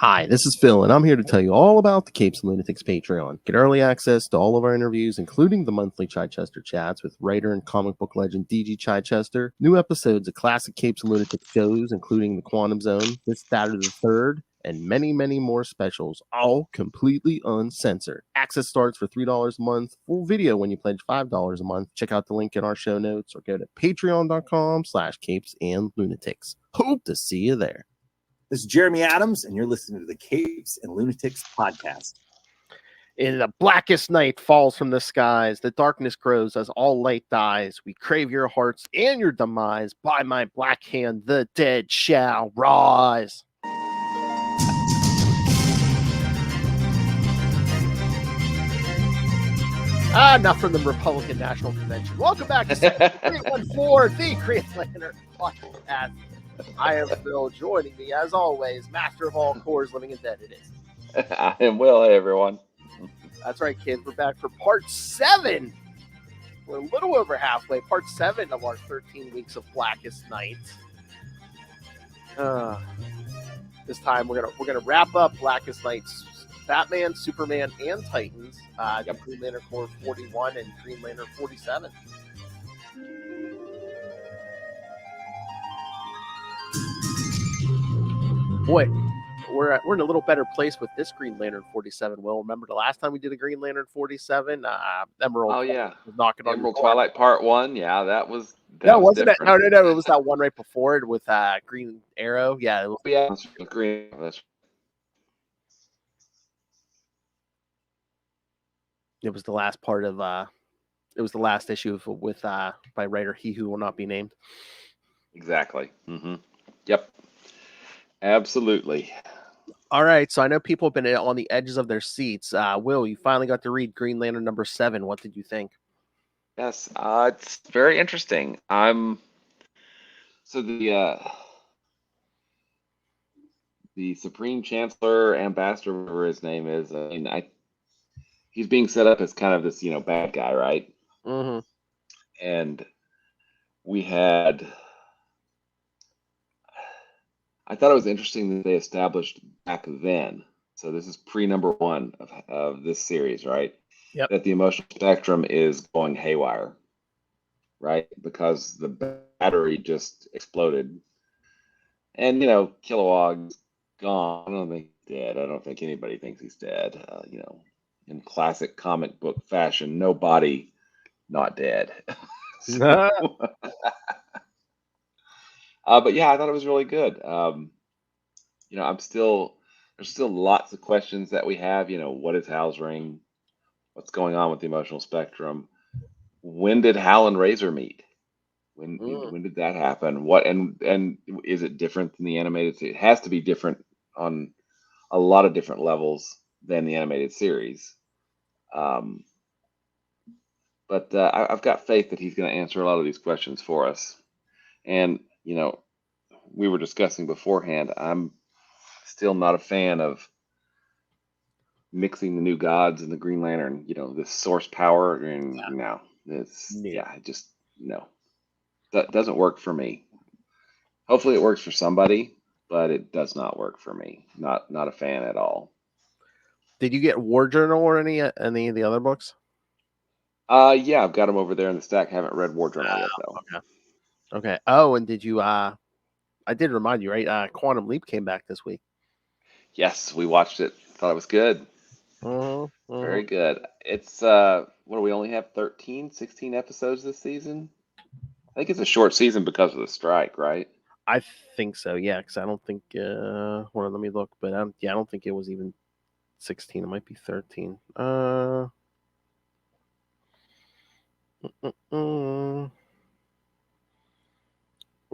Hi, this is Phil, and I'm here to tell you all about the Capes and Lunatics Patreon. Get early access to all of our interviews, including the monthly Chichester chats with writer and comic book legend DG Chichester, new episodes of classic Capes and Lunatics shows, including The Quantum Zone, This, That, or the Third, and many, many more specials, all completely uncensored. Access starts for $3 a month, full video when you pledge $5 a month. Check out the link in our show notes or go to patreon.com/Capes and Lunatics. Hope to see you there. This is Jeremy Adams, and you're listening to the Capes and Lunatics podcast. In the blackest night falls from the skies, the darkness grows as all light dies. We crave your hearts and your demise. By my black hand, the dead shall rise. Enough from the Republican National Convention. Welcome back to 314, the Green Lantern podcast. I am Phil. Joining me, as always, master of all cores, living and dead. It is. I am Will. Hey, everyone. That's right, kids. We're back for part 7. We're a little over halfway. Part 7 of our 13 weeks of Blackest Night. This time we're gonna wrap up Blackest Night's Batman, Superman, and Titans. Green Lantern Corps 41 and Green Lantern 47. Boy, we're in a little better place with this Green Lantern 47. Will, remember the last time we did a Green Lantern 47? Emerald. Oh yeah, was knocking on Emerald Twilight Part 1. Yeah, that was. No, wasn't it? No. It was that one right before it with Green Arrow. Yeah. Green. It was the last part of. It was the last issue with by writer He Who Will Not Be Named. Exactly. Mm-hmm. Yep. Absolutely. All right, so I know people have been on the edges of their seats. Will, you finally got to read Green Lantern number 7. What did you think? Yes, it's very interesting. So the Supreme Chancellor, Ambassador, whatever his name is. I mean, he's being set up as kind of this, bad guy, right? Mm-hmm. And we had. I thought it was interesting that they established back then. So this is pre-number 1 of this series, right? Yep. That the emotional spectrum is going haywire, right? Because the battery just exploded. And, Kilowog's gone. I don't think he's dead. I don't think anybody thinks he's dead. In classic comic book fashion, no body, not dead. But yeah, I thought it was really good. There's still lots of questions that we have. What is Hal's ring? What's going on with the emotional spectrum? When did Hal and Razor meet? When did that happen? What and is it different than the animated series? It has to be different on a lot of different levels than the animated series. But I've got faith that he's going to answer a lot of these questions for us. And we were discussing beforehand, I'm still not a fan of mixing the New Gods and the Green Lantern, this source power. And no. That doesn't work for me. Hopefully it works for somebody, but it does not work for me. Not a fan at all. Did you get War Journal or any of the other books? Yeah, I've got them over there in the stack. Haven't read War Journal yet, though. Okay. Oh, and did you? I did remind you, right? Quantum Leap came back this week. Yes, we watched it. Thought it was good. Very good. It's what do we only have 16 episodes this season? I think it's a short season because of the strike, right? I think so. Yeah, because I don't think. Hold on, let me look. But I don't think it was even 16. It might be 13.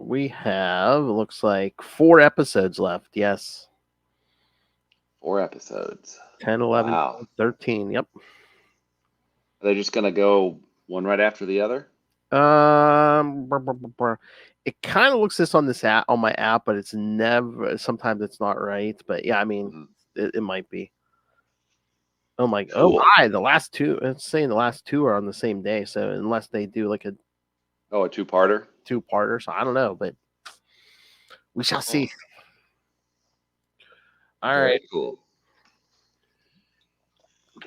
We have, it looks like 4 episodes left. Yes. 4 episodes. 10, 11, wow. 13. Yep. Are they just going to go one right after the other? It kind of looks this on this app, on my app, but it's never, sometimes it's not right. But yeah, I mean, it might be. Oh my, cool. The last 2, it's saying the last 2 are on the same day. So unless they do like a 2-parter? 2-parter. So I don't know, but we shall see. All Very right. cool.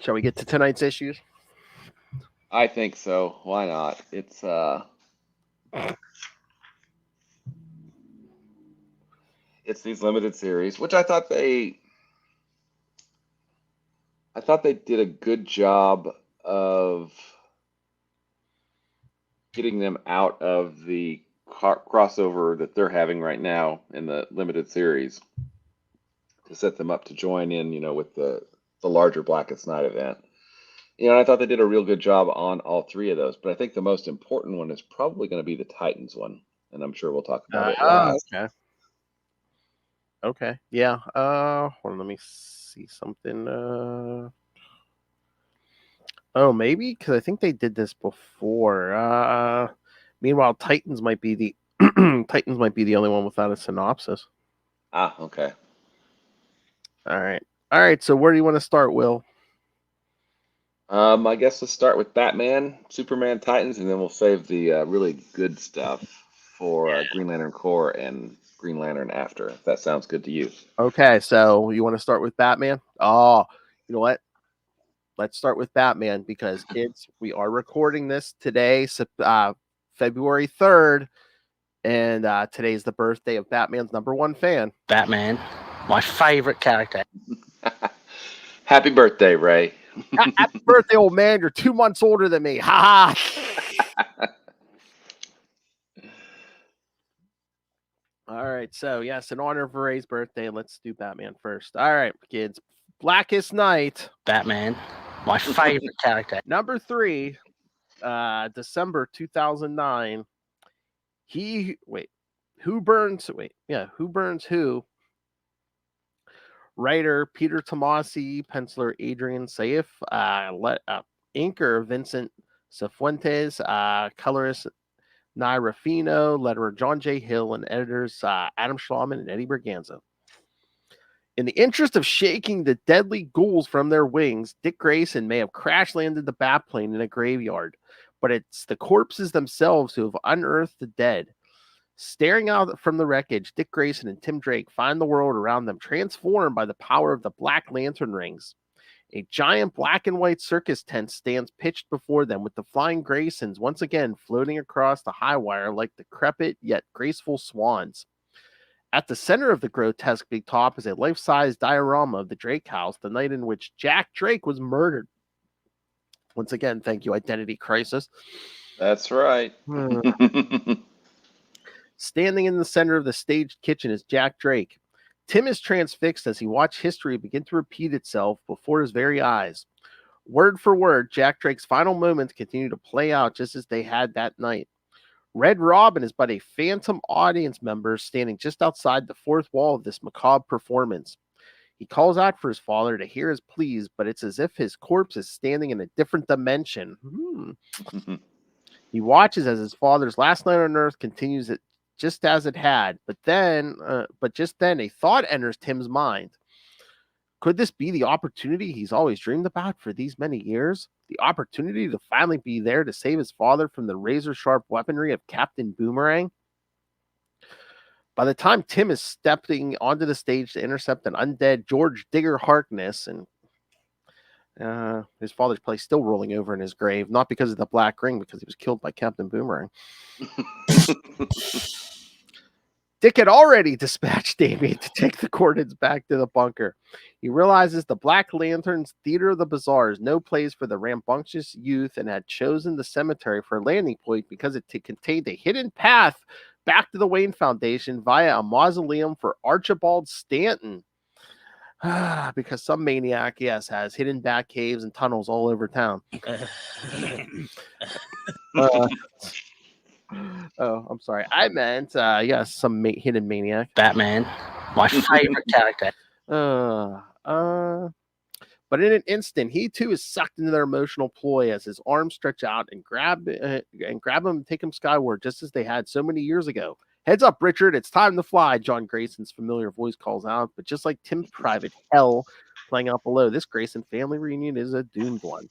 Shall we get to tonight's issues? I think so. Why not? It's these limited series, which I thought they did a good job of getting them out of the crossover that they're having right now in the limited series to set them up to join in, with the larger Blackest Night event. And I thought they did a real good job on all three of those. But I think the most important one is probably going to be the Titans one, and I'm sure we'll talk about it last. Okay. Okay. Yeah. Hold on, let me see something. Oh, maybe because I think they did this before. Meanwhile, Titans might be the Titans might be the only one without a synopsis. Ah, okay. All right. So where do you want to start, Will? I guess let's start with Batman, Superman, Titans, and then we'll save the really good stuff for Green Lantern Corps and Green Lantern after, if that sounds good to you. Okay, so you want to start with Batman? Oh, you know what? Let's start with Batman because, kids, we are recording this today, February 3rd, and today's the birthday of Batman's #1 fan. Batman, my favorite character. Happy birthday, Ray. Happy birthday, old man. You're 2 months older than me. Ha ha. All right. So, yes, in honor of Ray's birthday, let's do Batman first. All right, kids. Blackest Night. Batman, my favorite character. #3, December 2009. Who burns who? Writer Peter Tomasi, penciler Adrian Saif, inker Vincent Cifuentes, colorist Nye Ruffino, letterer John J. Hill, and editors Adam Schlauman and Eddie Berganza. In the interest of shaking the deadly ghouls from their wings, Dick Grayson may have crash landed the Batplane in a graveyard, but it's the corpses themselves who have unearthed the dead. Staring out from the wreckage, Dick Grayson and Tim Drake find the world around them transformed by the power of the Black Lantern rings. A giant black and white circus tent stands pitched before them, with the flying Graysons once again floating across the high wire like decrepit yet graceful swans. At the center of the grotesque big top is a life-size diorama of the Drake house, the night in which Jack Drake was murdered. Once again, thank you, Identity Crisis. That's right. Standing in the center of the staged kitchen is Jack Drake. Tim is transfixed as he watched history begin to repeat itself before his very eyes. Word for word, Jack Drake's final moments continue to play out just as they had that night. Red Robin is but a phantom audience member standing just outside the fourth wall of this macabre performance. He calls out for his father to hear his pleas, but it's as if his corpse is standing in a different dimension. He watches as his father's last night on Earth continues it just as it had, but just then a thought enters Tim's mind. Could this be the opportunity he's always dreamed about for these many years? The opportunity to finally be there to save his father from the razor-sharp weaponry of Captain Boomerang? By the time Tim is stepping onto the stage to intercept an undead George Digger Harkness, and his father's probably still rolling over in his grave, not because of the black ring, because he was killed by Captain Boomerang. Dick had already dispatched Damien to take the coordinates back to the bunker. He realizes the Black Lantern's Theater of the Bizarre is no place for the rambunctious youth and had chosen the cemetery for a landing point because it contained a hidden path back to the Wayne Foundation via a mausoleum for Archibald Stanton. Because some maniac, yes, has hidden back caves and tunnels all over town. Oh, I'm sorry. I meant, yes, some hidden maniac. Batman, my favorite character. But in an instant, he too is sucked into their emotional ploy as his arms stretch out and grab him and take him skyward, just as they had so many years ago. Heads up, Richard, it's time to fly, John Grayson's familiar voice calls out. But just like Tim's private hell playing out below, this Grayson family reunion is a doomed one.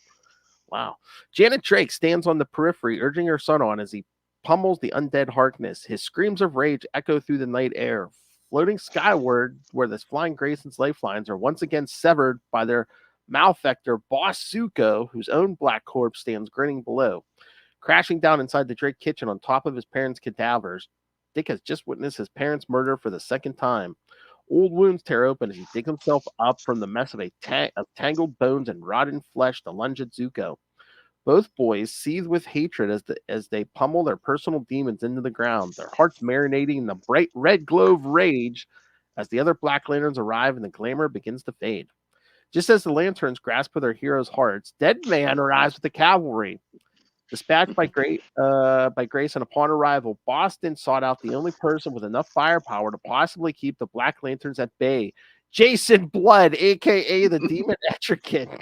Wow. Janet Drake stands on the periphery, urging her son on as he pummels the undead Harkness. His screams of rage echo through the night air. floating skyward where the flying Grayson's lifelines are once again severed by their malefactor boss Zuko, whose own black corpse stands grinning below. Crashing down inside the Drake kitchen on top of his parents' cadavers, Dick has just witnessed his parents' murder for the second time. Old wounds tear open as he digs himself up from the mess of tangled bones and rotten flesh to lunge at Zuko. Both boys seethe with hatred as they pummel their personal demons into the ground, their hearts marinating in the bright red glow of rage as the other Black Lanterns arrive and the glamour begins to fade. Just as the Lanterns grasp for their heroes' hearts, Dead Man arrives with the cavalry. Dispatched by Grayson upon arrival, Boston sought out the only person with enough firepower to possibly keep the Black Lanterns at bay, Jason Blood, a.k.a. the Demon Etrigan.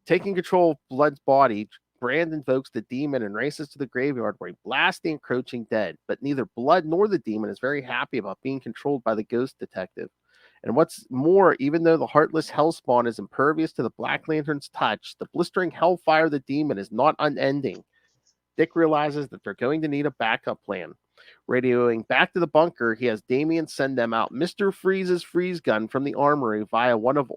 Taking control of Blood's body, Brand invokes the demon and races to the graveyard where he blasts the encroaching dead. But neither Blood nor the demon is very happy about being controlled by the ghost detective. And what's more, even though the heartless Hellspawn is impervious to the Black Lantern's touch, the blistering hellfire of the demon is not unending. Dick realizes that they're going to need a backup plan. Radioing back to the bunker, he has Damian send them out Mr. Freeze's freeze gun from the armory via one of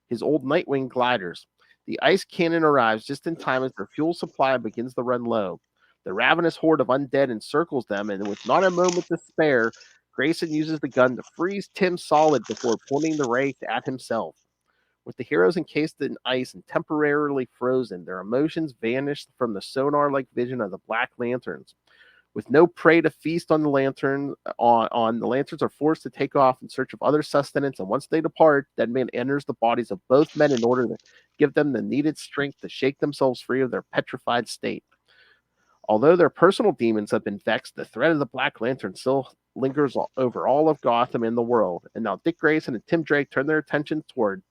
his old Nightwing gliders. The ice cannon arrives just in time as their fuel supply begins to run low. The ravenous horde of undead encircles them, and with not a moment to spare, Grayson uses the gun to freeze Tim solid before pointing the ray at himself. With the heroes encased in ice and temporarily frozen, their emotions vanish from the sonar-like vision of the Black Lanterns. With no prey to feast on the Lanterns are forced to take off in search of other sustenance, and once they depart, Dead Man enters the bodies of both men in order to give them the needed strength to shake themselves free of their petrified state. Although their personal demons have been vexed, the threat of the Black Lantern still lingers over all of Gotham and the world, and now Dick Grayson and Tim Drake turn their attention towards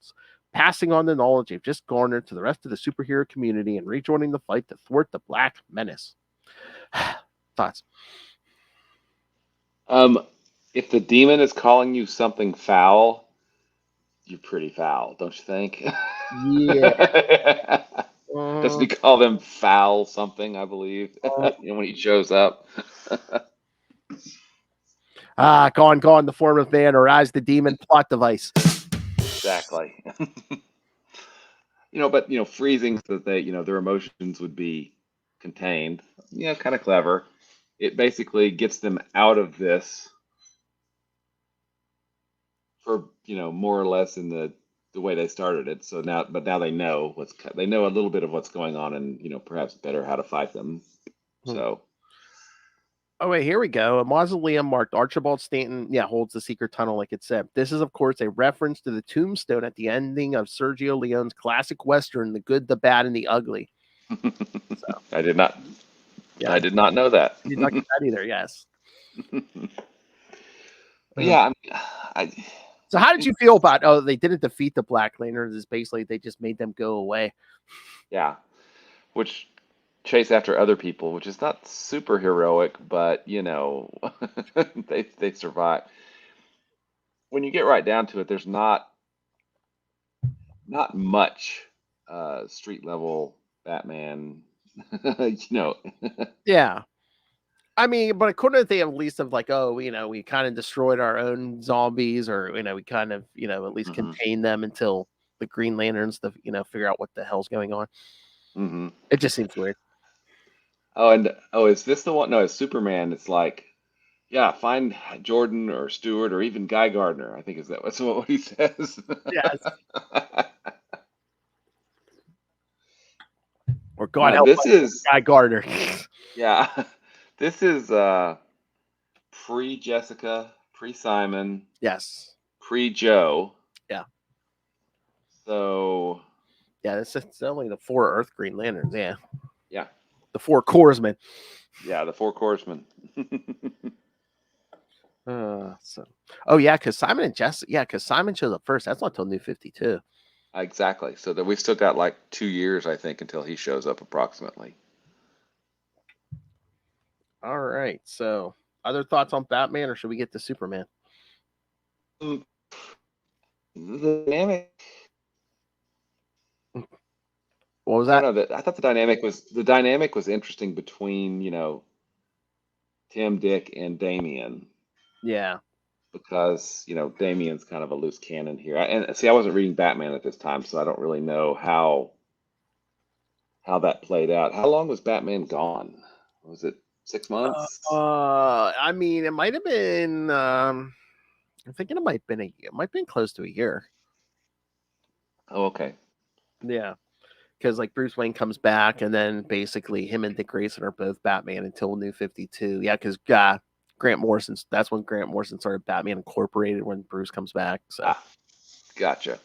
passing on the knowledge they've just garnered to the rest of the superhero community and rejoining the fight to thwart the Black Menace. Thoughts? If the demon is calling you something foul, you're pretty foul, don't you think? Yeah. Doesn't he call them foul something, I believe, when he shows up? Gone the form of man, or as the demon plot device. Exactly. But freezing so that their emotions would be contained. Kind of clever. It basically gets them out of this for more or less in the way they started it. So now they know they know a little bit of what's going on, and perhaps better how to fight them. So. Oh, wait, here we go. A mausoleum marked Archibald Stanton, holds the secret tunnel like it said. This is, of course, a reference to the tombstone at the ending of Sergio Leone's classic Western, The Good, the Bad, and the Ugly. So, I did not know that. You did not get that either, yes. Yeah, So how did you feel about, they didn't defeat the Black Lanterns, is basically they just made them go away. Yeah, which chase after other people, which is not super heroic, but they survive. When you get right down to it, there's not much street level Batman, Yeah. I mean, but couldn't they at least have we kind of destroyed our own zombies, or we kind of at least contain them until the Green Lanterns to figure out what the hell's going on. Mm-hmm. It just seems weird. Is this the one? No, it's Superman. It's like, yeah, find Jordan or Stewart or even Guy Gardner. I think that's what he says. Yes. Or God help us, Guy Gardner. Yeah, this is pre-Jessica, pre-Simon. Yes. Pre-Joe. Yeah. So. Yeah, it's only the 4 Earth Green Lanterns. Yeah. Yeah. The 4 Corpsmen. Yeah, the 4 Corpsmen. Because Simon and Jess. Yeah, because Simon shows up first. That's not till New 52. Exactly. So that we still got like 2 years, I think, until he shows up approximately. All right. So, other thoughts on Batman, or should we get to Superman? The dynamic. What was I that? don't know. I thought the dynamic was interesting between Tim, Dick, and Damien Yeah. because Damien's kind of a loose cannon here. And see, I wasn't reading Batman at this time, so I don't really know how that played out. How long was Batman gone? Was it 6 months? I mean, it might have been. I'm thinking it might have been a year. It might have been close to a year. Oh, okay. Yeah, because like Bruce Wayne comes back, and then basically him and Dick Grayson are both Batman until New 52. Yeah, because Grant Morrison. That's when Grant Morrison started Batman Incorporated when Bruce comes back. So. Ah, gotcha.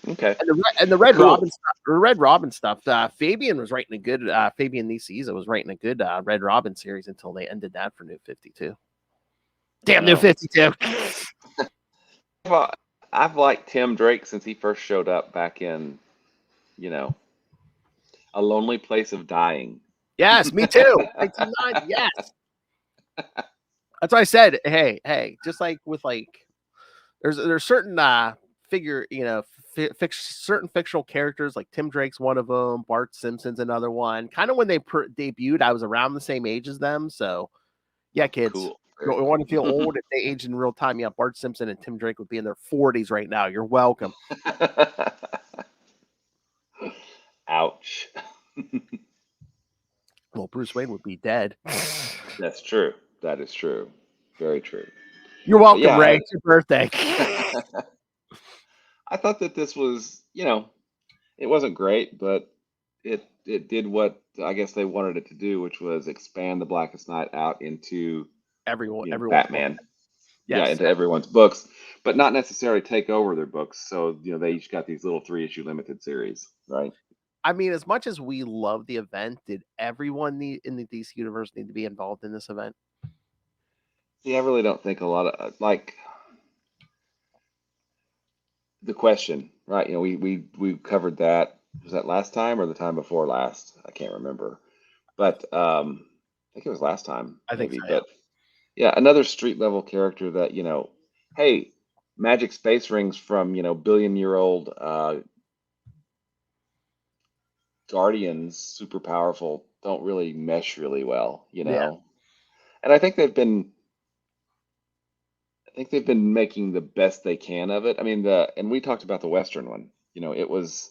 Okay. And the Red Cool. Robin stuff. Red Robin stuff. Fabian was writing a good. Fabian Nicieza was writing a good Red Robin series until they ended that for New 52. Damn, New 52. I've liked Tim Drake since he first showed up back in, A Lonely Place of Dying. Yes, me too. 1990, yes. That's why I said, hey, just like with there's certain certain fictional characters like Tim Drake's one of them, Bart Simpson's another one. Kind of when they debuted, I was around the same age as them, so yeah, kids. Cool. You want to feel old if they age in real time? Yeah, Bart Simpson and Tim Drake would be in their 40s right now. You're welcome. Ouch. Well, Bruce Wayne would be dead. That's true. That is true. Very true. You're welcome, yeah, Ray. It's your birthday. I thought that this was, it wasn't great, but it did what I guess they wanted it to do, which was expand the Blackest Night out into everyone Batman. Yes. Yeah, into everyone's books, but not necessarily take over their books. So, they each got these little 3-issue limited series, right? I mean, as much as we love the event, did everyone in the DC universe need to be involved in this event? See, I really don't think a lot of the question, right? We covered that. Was that last time or the time before last? I can't remember, but I think it was last time. I think so, but yeah, another street level character that hey, magic space rings from billion-year-old Guardians, super powerful, don't really mesh really well, Yeah. And I think they've been making the best they can of it. I mean, and we talked about the Western one. It was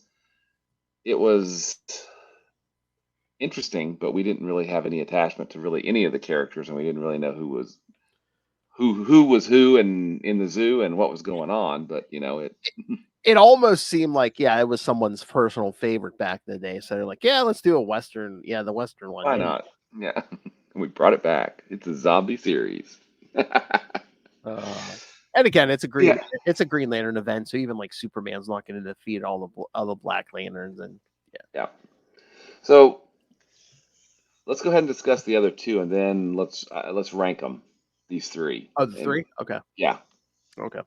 interesting, but we didn't really have any attachment to really any of the characters, and we didn't really know who was who and in the zoo and what was going on. But it almost seemed like it was someone's personal favorite back in the day. So they're like, yeah, let's do a Western. Yeah, the Western one. Why not? Yeah, we brought it back. It's a zombie series. And again, it's a Green Lantern event, so even like Superman's not going to defeat all the Black Lanterns, and yeah. So let's go ahead and discuss the other two, and then let's rank them. These three. Oh, the three? Okay. Yeah. Okay.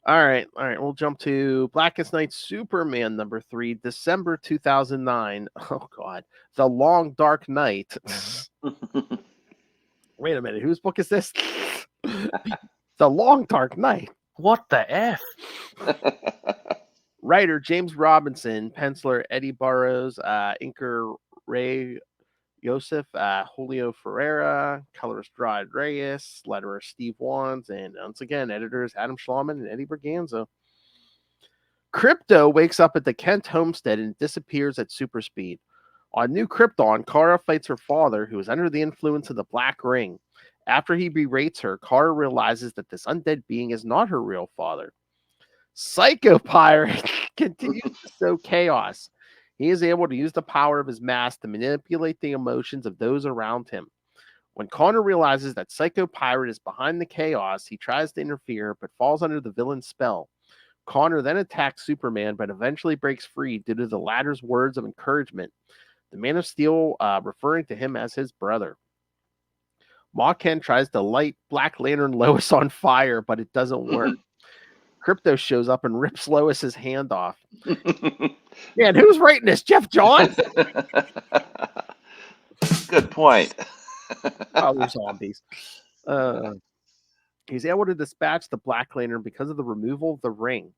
All right. We'll jump to Blackest Night Superman number 3, December 2009. Oh God, The Long Dark Night. Wait a minute, whose book is this? The Long Dark Night. What the F? Writer James Robinson, penciler Eddie Burrows, inker Ray Yosef, Julio Ferreira, colorist Rod Reyes, letterer Steve Wands, and once again, editors Adam Schlauman and Eddie Berganza. Krypto wakes up at the Kent homestead and disappears at super speed. On New Krypton, Kara fights her father, who is under the influence of the Black Ring. After he berates her, Kara realizes that this undead being is not her real father. Psycho Pirate continues to sow chaos. He is able to use the power of his mask to manipulate the emotions of those around him. When Connor realizes that Psycho Pirate is behind the chaos, he tries to interfere, but falls under the villain's spell. Connor then attacks Superman, but eventually breaks free due to the latter's words of encouragement. The Man of Steel referring to him as his brother. Ma Ken tries to light Black Lantern Lois on fire, but it doesn't work. Krypto shows up and rips Lois's hand off. Man, who's writing this? Jeff Johns? Good point. Oh, they're zombies. He's able to dispatch the Black Lantern because of the removal of the ring.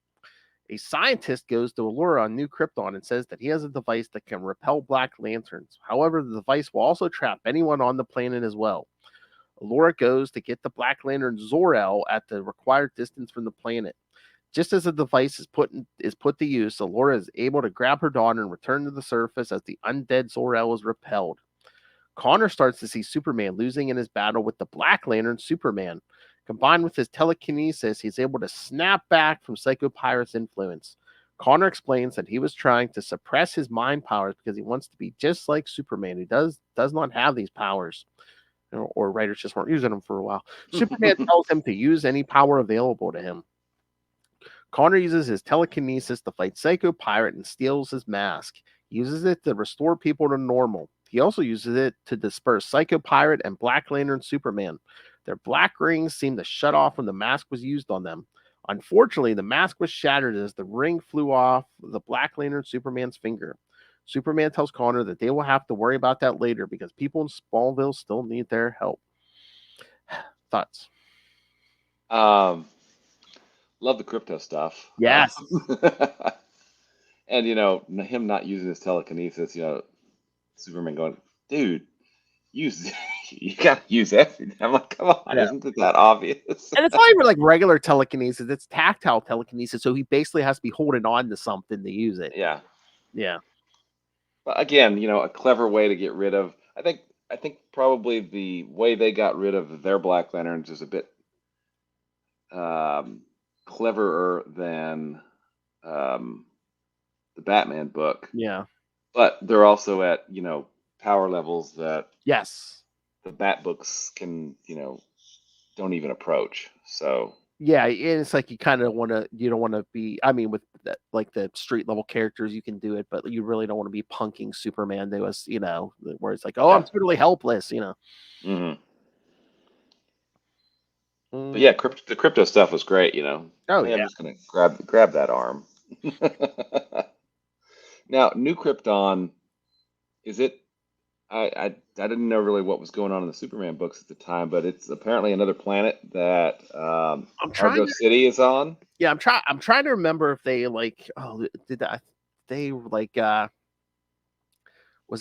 A scientist goes to Allura on New Krypton and says that he has a device that can repel Black Lanterns. However, the device will also trap anyone on the planet as well. Allura goes to get the Black Lantern Zor-El at the required distance from the planet. Just as the device is put to use, Allura is able to grab her daughter and return to the surface as the undead Zor-El is repelled. Connor starts to see Superman losing in his battle with the Black Lantern Superman. Combined with his telekinesis, he's able to snap back from Psycho Pirate's influence. Connor explains that he was trying to suppress his mind powers because he wants to be just like Superman, who does not have these powers. Or writers just weren't using them for a while. Superman tells him to use any power available to him. Connor uses his telekinesis to fight Psycho Pirate and steals his mask. He uses it to restore people to normal. He also uses it to disperse Psycho Pirate and Black Lantern Superman. Their black rings seemed to shut off when the mask was used on them. Unfortunately, the mask was shattered as the ring flew off the Black Lantern Superman's finger. Superman tells Connor that they will have to worry about that later because people in Smallville still need their help. Thoughts? Love the crypto stuff. Yes. And, him not using his telekinesis, Superman going, dude, you gotta use everything. I'm like, come on, isn't it that obvious? And it's not even like regular telekinesis, it's tactile telekinesis, so he basically has to be holding on to something to use it. Yeah. But again, a clever way to get rid of. I think probably the way they got rid of their Black Lanterns is a bit cleverer than the Batman book. Yeah. But they're also at power levels that yes, the Bat books can don't even approach. So yeah, and it's like you don't want to be. I mean, with like the street level characters, you can do it, but you really don't want to be punking Superman. There was, where it's like, oh, I'm totally helpless, Mm-hmm. But yeah, the crypto stuff was great. Oh, I'm just gonna grab that arm. Now, New Krypton, is it? I didn't know really what was going on in the Superman books at the time, but it's apparently another planet that Argo City is on. Yeah, I'm trying to remember if they was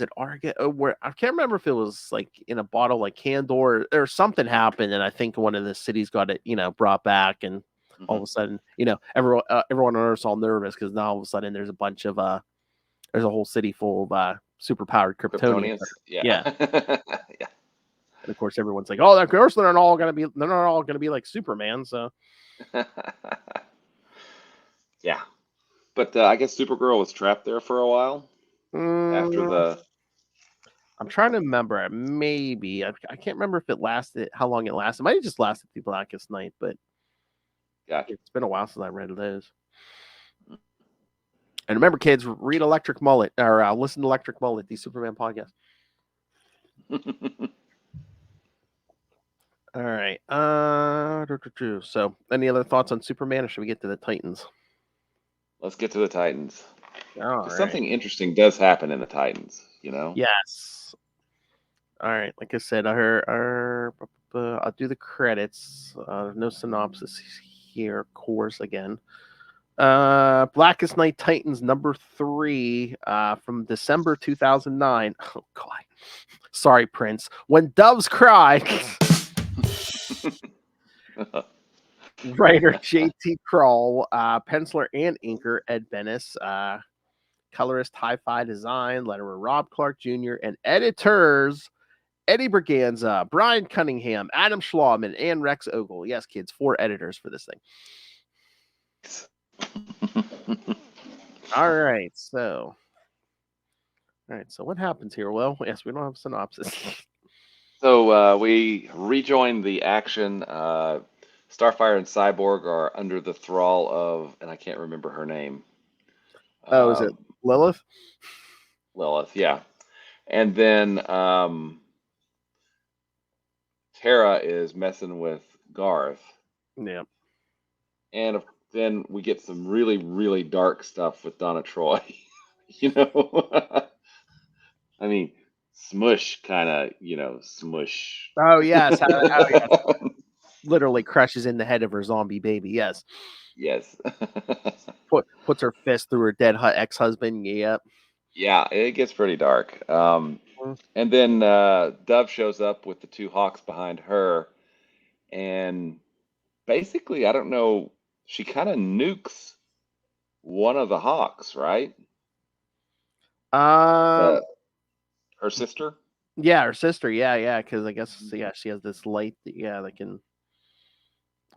it Argo? Where I can't remember if it was like in a bottle like Candor or something happened, and I think one of the cities got it brought back, and all of a sudden everyone on Earth's all nervous because now all of a sudden there's a bunch of there's a whole city full of superpowered Kryptonians. Yeah. Yeah. And of course, everyone's like, "Oh, of course they're not all gonna be like Superman." So, yeah. But I guess Supergirl was trapped there for a while after the. I'm trying to remember. Maybe I can't remember if it lasted, how long it lasted. It might have just lasted through Blackest Night, but it's been a while since I read those. And remember, kids, read Electric Mullet or listen to Electric Mullet, the Superman podcast. All right. So, any other thoughts on Superman, or should we get to the Titans? Let's get to the Titans. All right. Something interesting does happen in the Titans, Yes. All right. Like I said, I'll do the credits. No synopsis here, of course, again. Blackest Night Titans number 3 from December 2009. Oh God, sorry, Prince. When Doves Cry. Writer J.T. Kroll, penciler and inker Ed Benes, colorist Hi-Fi Design, letterer Rob Clark Jr., and editors Eddie Berganza, Brian Cunningham, Adam Schlauman, and Rex Ogle. Yes, kids, 4 editors for this thing. All right, so what happens here? Well, yes, we don't have a synopsis. So we rejoin the action. Starfire and Cyborg are under the thrall of, and I can't remember her name. Oh, is it Lilith? Lilith, yeah. And then Tara is messing with Garth. Yeah. And then we get some really, really dark stuff with Donna Troy. I mean, smush kind of, smush. Oh, yes. literally crashes in the head of her zombie baby. Yes. Yes. Puts her fist through her dead ex-husband. Yep. Yeah, it gets pretty dark. And then Dove shows up with the two hawks behind her, and basically, I don't know, she kind of nukes one of the hawks, right? Um. Her sister. Yeah, her sister. Yeah. Because I guess she has this light. That can,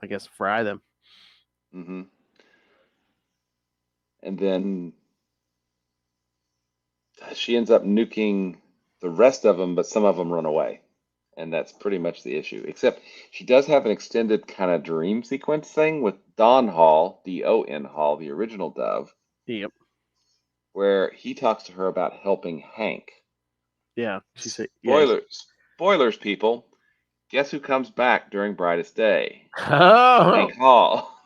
I guess, fry them. Mm-hmm. And then she ends up nuking the rest of them, but some of them run away. And that's pretty much the issue. Except she does have an extended kind of dream sequence thing with Don Hall, D-O-N Hall, the original Dove, Yep. where he talks to her about helping Hank. Yeah. She said. Yeah. Spoilers, people. Guess who comes back during Brightest Day? Oh. Hank Hall.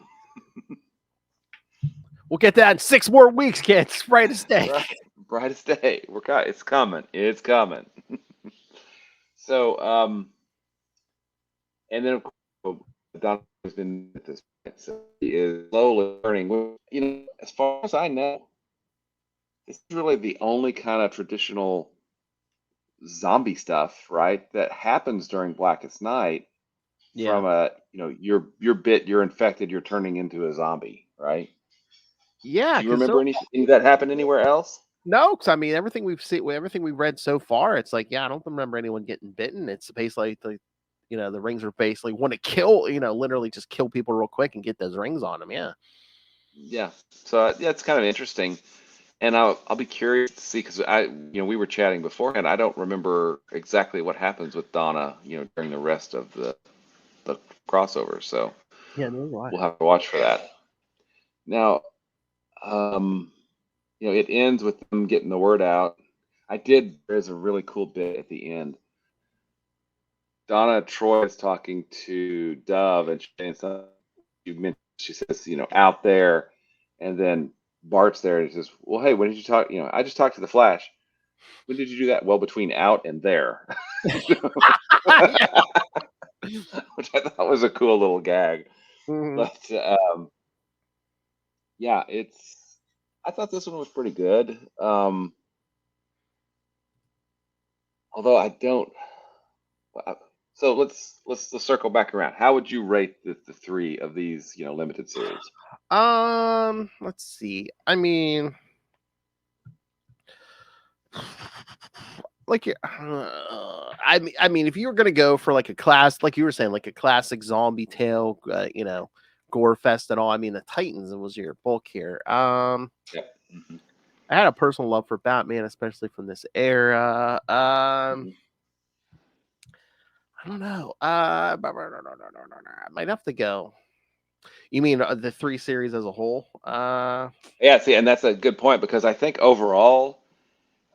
We'll get that in 6 more weeks, kids. Brightest Day. Right. Brightest Day. It's coming. It's coming. So, and then of course, Don has been at this point, so he is slowly learning. You know, as far as I know, this is really the only kind of traditional zombie stuff, right, that happens during Blackest Night. Yeah. From a, you're bit, you're infected, you're turning into a zombie, right? Yeah. Do you remember anything that happened anywhere else? No, because I mean everything we've seen, everything we've read so far, it's like, I don't remember anyone getting bitten. It's basically the rings are basically want to kill, literally just kill people real quick and get those rings on them. Yeah. Yeah. So yeah, it's kind of interesting, and I'll be curious to see because we were chatting beforehand. I don't remember exactly what happens with Donna, during the rest of the crossover. So Yeah. No lie. we'll have to watch for that. Now, it ends with them getting the word out. There's a really cool bit at the end. Donna Troy is talking to Dove and saying something you mentioned. She says, out there, and then Bart's there and he says, well, hey, when did you talk? I just talked to the Flash. When did you do that? Well, between out and there. Which I thought was a cool little gag. Mhm. But yeah, I thought this one was pretty good. Although I don't. So let's circle back around. How would you rate the three of these, limited series? Let's see. I mean, like, I mean, if you were gonna go for like a class, like you were saying, like a classic zombie tale, gore fest and all. I mean, the Titans was your bulk here. Yeah. Mm-hmm. I had a personal love for Batman, especially from this era. Mm-hmm. I don't know. I might have to go. You mean the 3 series as a whole? Yeah, see, and that's a good point because I think overall,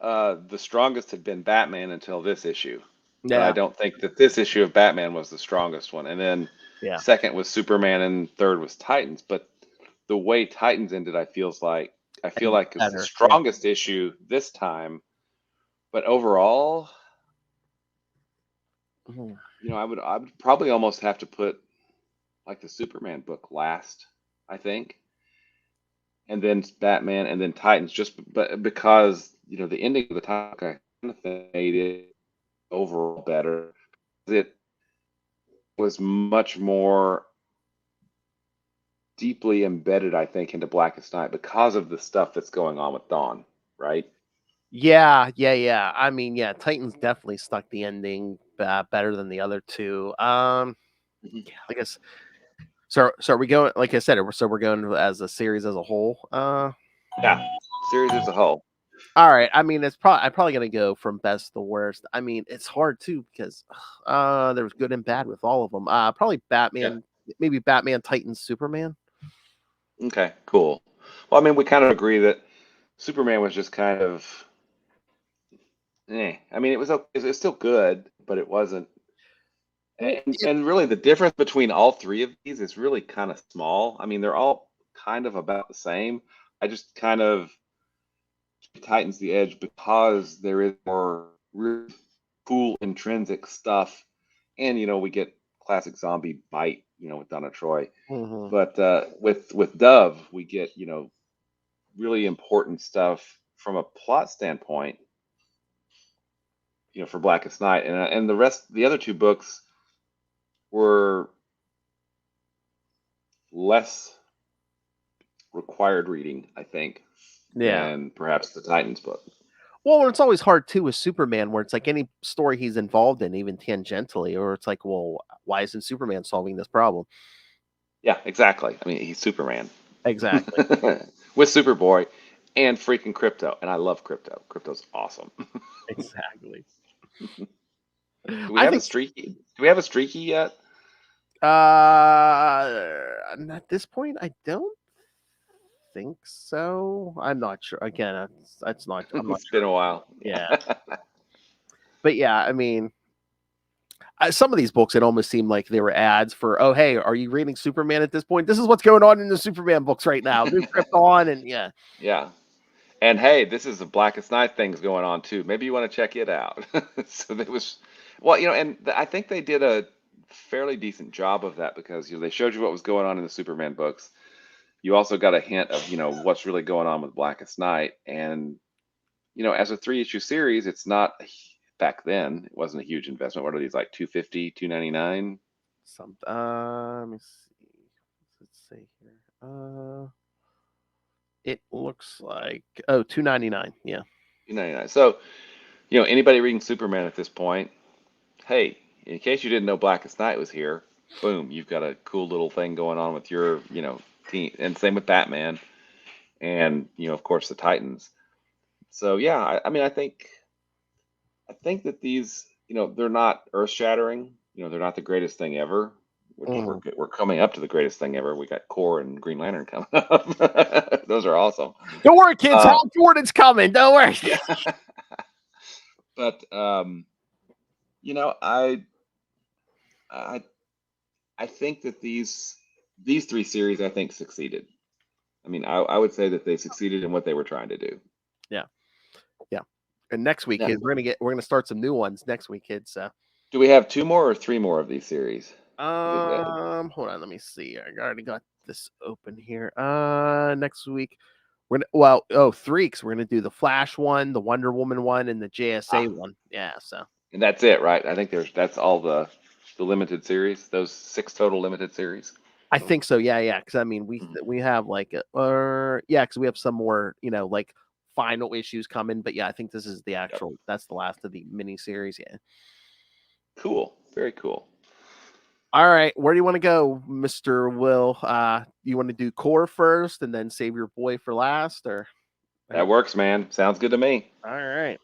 the strongest had been Batman until this issue. But I Yeah, don't think that this issue of Batman was the strongest one. And then yeah. second was Superman, and third was Titans. But the way Titans ended, I feel like it's the Better. Yeah. strongest issue this time. But overall, Mhm. I would probably almost have to put like the Superman book last, I think, and then Batman, and then Titans. But because the ending of the Titans I kind of made it overall better. It was much more deeply embedded, I think, into Blackest Night because of the stuff that's going on with Dawn, right? Yeah. I mean, yeah, Titans definitely stuck the ending better than the other two. Mhm. I guess. So are we going? Like I said, so we're going as a series as a whole. Yeah, series as a whole. All right. I mean, I'm probably gonna go from best to worst. I mean, it's hard too because there was good and bad with all of them. Probably Yeah. Batman, maybe Batman, Titans, Superman. Okay, cool. Well, I mean, we kind of agree that Superman was just kind of, I mean, it was still good, but it wasn't. And really, the difference between all three of these is really kind of small. I mean, they're all kind of about the same. I just kind of tightens the edge because there is more really cool intrinsic stuff, and we get classic zombie bite, with Donna Troy. Mhm. But with Dove, we get, really important stuff from a plot standpoint, for Blackest Night, and the other two books were less required reading, I think, Yeah. than perhaps the Titans book. Well, it's always hard too with Superman, where it's like any story he's involved in, even tangentially, or it's like, well, why isn't Superman solving this problem? Yeah, exactly. I mean, he's Superman Exactly. with Superboy and freaking Crypto, and I love Crypto. Crypto's awesome. Exactly. Do we I have a think streaky? Do we have a streaky yet? at this point, I don't think so. I'm not sure. Again, that's not. I'm not It's sure. been a while. Yeah, but yeah, I mean, some of these books, it almost seemed like they were ads for, oh, hey, are you reading Superman at this point? This is what's going on in the Superman books right now. New Krypton, and yeah, Yeah. And hey, this is the Blackest Night things going on too. Maybe you want to check it out. So there was, well, I think they did a fairly decent job of that because they showed you what was going on in the Superman books. You also got a hint of what's really going on with Blackest Night, and as a 3-issue series, it's not back then. It wasn't a huge investment. What are these, like $250, $299? some. Let me see. Let's see here. It looks like $2.99. Yeah. $299. So anybody reading Superman at this point, hey, in case you didn't know Blackest Night was here, boom, you've got a cool little thing going on with your, team. And same with Batman and, of course, the Titans. So, yeah, I mean, I think that these, they're not earth shattering. They're not the greatest thing ever, which Mhm. we're coming up to the greatest thing ever. We got Core and Green Lantern coming up. Those are awesome. Don't worry, kids. Hal Jordan's coming. Don't worry. But, I I think that these three series, I think, succeeded. I mean, I would say that they succeeded in what they were trying to do. Yeah. Yeah. And next week, Yeah. kids, we're gonna start some new ones next week, kids. So Do we have 2 more or 3 more of these series? hold on, let me see. I already got this open here. Next week we're gonna 3, because we're gonna do the Flash one, the Wonder Woman one, and the JSA one. Yeah, so And that's it, right? I think that's all the limited series. Those 6 total limited series. I think so. Yeah. Because I mean, we have like because we have some more, like final issues coming. But yeah, I think this is the actual. That's the last of the mini series. Yeah. Cool. Very cool. All right, where do you want to go, Mr. Will? You want to do Core first and then save your boy for last, or That works, man. Sounds good to me. all right.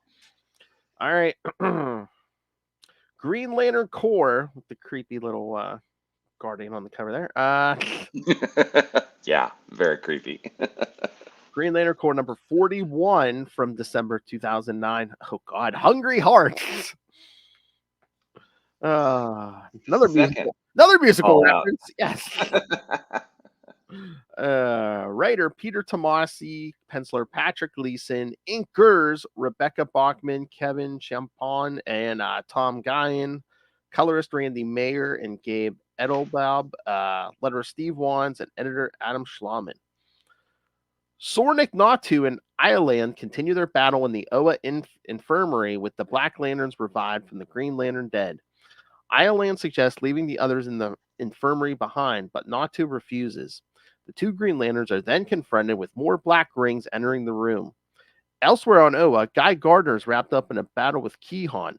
Green Lantern Core with the creepy little guardian on the cover there. Yeah, very creepy. Green Lantern Core number 41 from December 2009. Oh God, Hungry Hearts. Another musical reference. Yes. Writer Peter Tomasi, penciler Patrick Gleason, inkers Rebecca Bachman, Kevin Champon, and Tom Guyan, colorist Randy Mayer and Gabe Edelbaub, letterer Steve Wands, and editor Adam Schlauman. Sornik Natu and Ireland continue their battle in the Oa infirmary with the Black Lanterns revived from the Green Lantern dead. Ireland suggests leaving the others in the infirmary behind, but Natu refuses. The 2 Green Lanterns are then confronted with more Black Rings entering the room. Elsewhere on Oa, Guy Gardner is wrapped up in a battle with Kihon,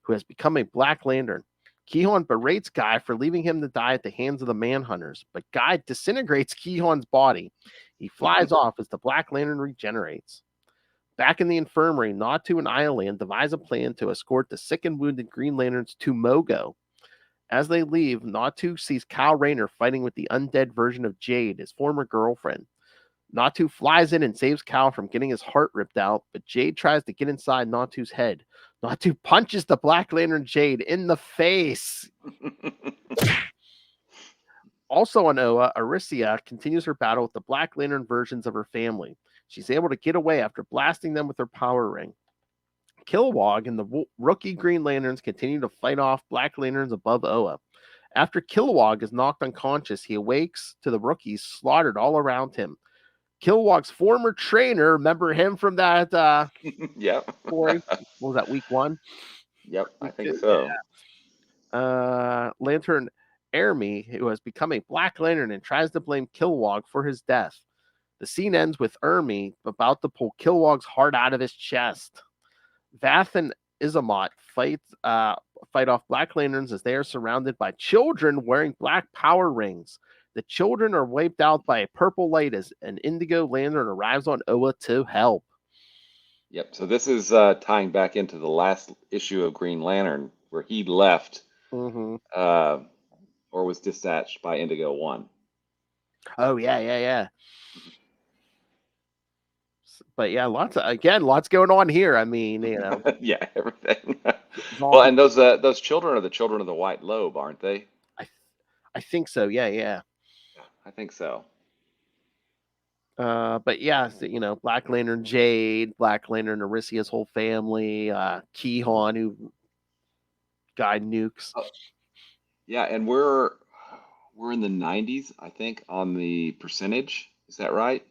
who has become a Black Lantern. Kihon berates Guy for leaving him to die at the hands of the Manhunters, but Guy disintegrates Kihon's body. He flies off as the Black Lantern regenerates. Back in the infirmary, Natu and Ireland devise a plan to escort the sick and wounded Green Lanterns to Mogo. As they leave, Natu sees Kyle Rayner fighting with the undead version of Jade, his former girlfriend. Natu flies in and saves Kyle from getting his heart ripped out, but Jade tries to get inside Natu's head. Natu punches the Black Lantern Jade in the face. Also on Oa, Aricia continues her battle with the Black Lantern versions of her family. She's able to get away after blasting them with her power ring. Kilowog and the rookie Green Lanterns continue to fight off Black Lanterns above Oa. After Kilowog is knocked unconscious, he awakes to the rookies slaughtered all around him. Kilowog's former trainer, remember him from that Yep. story? What was that, week 1? Yep, I Week think 2? so. Lantern Army, who has become a Black Lantern and tries to blame Kilowog for his death. The scene ends with Ermi about to pull Kilowog's heart out of his chest. Vath and Izamat fight off Black Lanterns as they are surrounded by children wearing black power rings. The children are wiped out by a purple light as an Indigo Lantern arrives on Oa to help. Yep. So this is tying back into the last issue of Green Lantern where he left Mm-hmm. or was dispatched by Indigo 1. Oh, yeah. But yeah, lots going on here. I mean, Yeah, everything. all- Well, and those children are the children of the White Lobe, aren't they? I think so. Yeah. Yeah, I think so. But yeah, so, Black Lantern Jade, Black Lantern Arisia's whole family, Kihon, who guy nukes. Oh, yeah, and we're in the 90s, I think, on the percentage. Is that right?